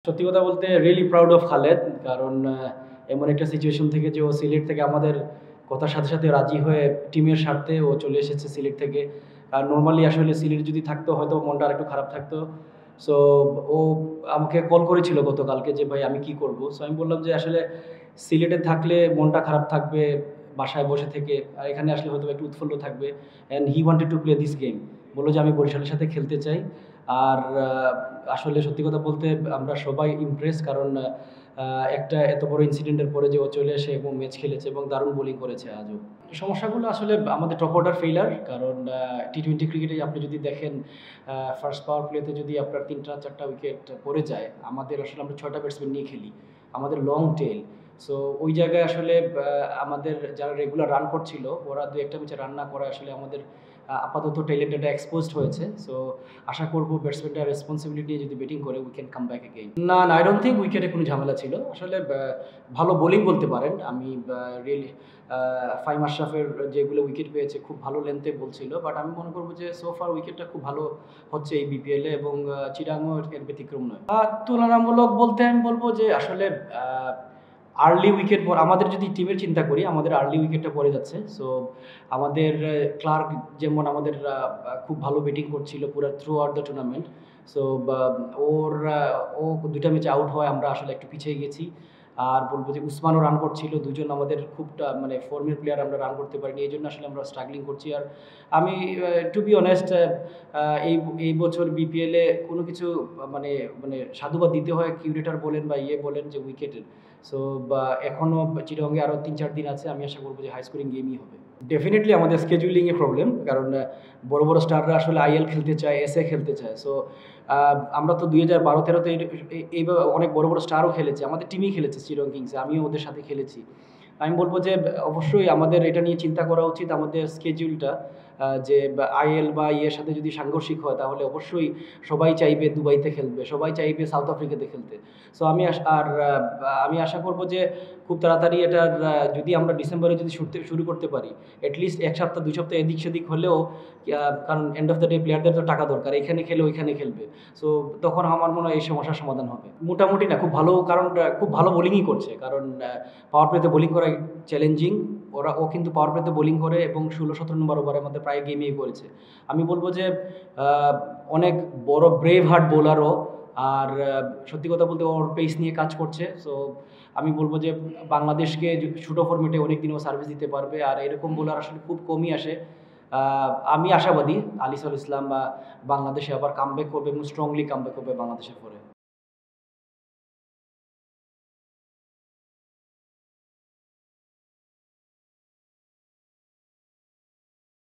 সত্যি কথা বলতে রিয়েলি প্রাউড অফ খালেদ। কারণ এমন একটা সিচুয়েশন থেকে যে ও সিলেট থেকে আমাদের কথার সাথে সাথে রাজি হয়ে টিমের স্বার্থে ও চলে এসেছে সিলেট থেকে। আর নর্মালি আসলে সিলেট যদি থাকতো হয়তো মনটা আরেকটু খারাপ থাকতো। সো ও আমাকে কল করেছিল গতকালকে যে ভাই আমি কি করব। সো আমি বললাম যে আসলে সিলেটে থাকলে মনটা খারাপ থাকবে বাসায় বসে থেকে, আর এখানে আসলে হয়তো একটু উৎফুল্ল থাকবে। And he wanted to play this game. বললো যে আমি বরিশালের সাথে খেলতে চাই। আর আসলে সত্যি কথা বলতে আমরা সবাই ইমপ্রেস, কারণ একটা এত বড় ইনসিডেন্টের পরে যে ও চলে এসে এবং ম্যাচ খেলেছে এবং দারুণ বোলিং করেছে আজও। সমস্যাগুলো আসলে আমাদের টপ অর্ডার ফেইলার, কারণ টি-20 ক্রিকেটে আপনি যদি দেখেন ফার্স্ট পাওয়ার প্লেতে যদি আপনার 3টা-4টা উইকেট পড়ে যায়, আমাদের আসলে আমরা 6টা ব্যাটসম্যান নিয়ে খেলি, আমাদের লং টেল। সো ওই জায়গায় আসলে আমাদের যারা রেগুলার রান করছিল ওরা 2-1টা ম্যাচে রান না করা আসলে আমাদের আপাতত ট্যালেন্টটা এক্সপোজড হয়েছে। সো আশা করবো ব্যাটসম্যানটা রেসপন্সিবিলিটি নিয়ে যদি ব্যাটিং করে we can come back again. না, আই ডোন্ট থিঙ্ক উইকেটে কোনো ঝামেলা ছিল। আসলে ভালো বোলিং বলতে পারেন। আমি রিয়েলি ফাহিম আশরাফের যেগুলো উইকেট পেয়েছে খুব ভালো লেন্থে বলছিল, বাট আমি মনে করবো যে সো ফার উইকেটটা খুব ভালো হচ্ছে এই বিপিএলে, এবং চিটাগংও এর ব্যতিক্রম নয়। তুলনামূলক বলতে আমি বলবো যে আসলে আর্লি উইকেট পর আমাদের যদি টিমের চিন্তা করি, আমাদের আর্লি উইকেটটা পড়ে যাচ্ছে। সো আমাদের ক্লার্ক যেমন আমাদের খুব ভালো ব্যাটিং করছিল পুরো throughout the tournament. So ও 2টা ম্যাচে আউট হয়, আমরা আসলে একটু পিছিয়ে গেছি। আর বলবো যে উসমানও রান করছিল, দুজন আমাদের খুব মানে ফর্মের প্লেয়ার, আমরা রান করতে পারিনি, এই জন্য আসলে আমরা স্ট্রাগলিং করছি। আর আমি টু বি অনেস্ট এই বছর বিপিএলে কোনো কিছু মানে মানে সাধুবাদ দিতে হয় কিউরেটার বলেন বা বলেন যে উইকেটের। সো বা এখনও চিটাগংয়ে আরও 3-4 দিন আছে, আমি আশা করবো যে হাই স্কোরিং গেমই হবে। ডেফিনেটলি আমাদের স্কেজুলিংয়ে প্রবলেম, কারণ বড় বড় স্টাররা আসলে আইএল খেলতে চায়, এসএ খেলতে চায়। সো আমরা তো 2012-13-তে এইভাবে অনেক বড় বড় স্টারও খেলেছে, আমাদের টিমই খেলেছে চিটাগং কিংসে, আমিও ওদের সাথে খেলেছি। আমি বলবো যে অবশ্যই আমাদের এটা নিয়ে চিন্তা করা উচিত, আমাদের স্কেডিউলটা যে আইএল বা ইয়ের সাথে যদি সাংঘর্ষিক হয় তাহলে অবশ্যই সবাই চাইবে দুবাইতে খেলবে, সবাই চাইবে সাউথ আফ্রিকাতে খেলতে। সো আমি আশা করব যে খুব তাড়াতাড়ি এটার যদি আমরা ডিসেম্বরে যদি শুরু করতে পারি, অ্যাটলিস্ট 1 সপ্তাহ 2 সপ্তাহ এদিক সেদিক হলেও, কারণ এন্ড অফ দ্য ডে প্লেয়ারদের তো টাকা দরকার, এখানে খেলে ওইখানে খেলবে। সো তখন আমার মনে হয় এই সমস্যার সমাধান হবে। মোটামুটি না, খুব ভালো, কারণ খুব ভালো বোলিংই করছে, কারণ পাওয়ার প্লেতে বোলিং করা চ্যালেঞ্জিং। ও কিন্তু পাওয়ার প্লেতে বোলিং করে এবং 16-17 নম্বর ওভারের মধ্যে প্রায় গেমই করেছে। আমি বলবো যে অনেক বড় ব্রেভ হার্ট বোলারও, আর সত্যি কথা বলতে ওর পেস নিয়ে কাজ করছে। সো আমি বলবো যে বাংলাদেশকে ছোটো ফর্মেটে অনেক দিন ও সার্ভিস দিতে পারবে, আর এরকম বোলার আসলে খুব কমই আসে। আমি আশাবাদী আলিসুল ইসলাম বাংলাদেশে আবার কামব্যাক করবে এবং স্ট্রংলি কামব্যাক করবে বাংলাদেশের পরে।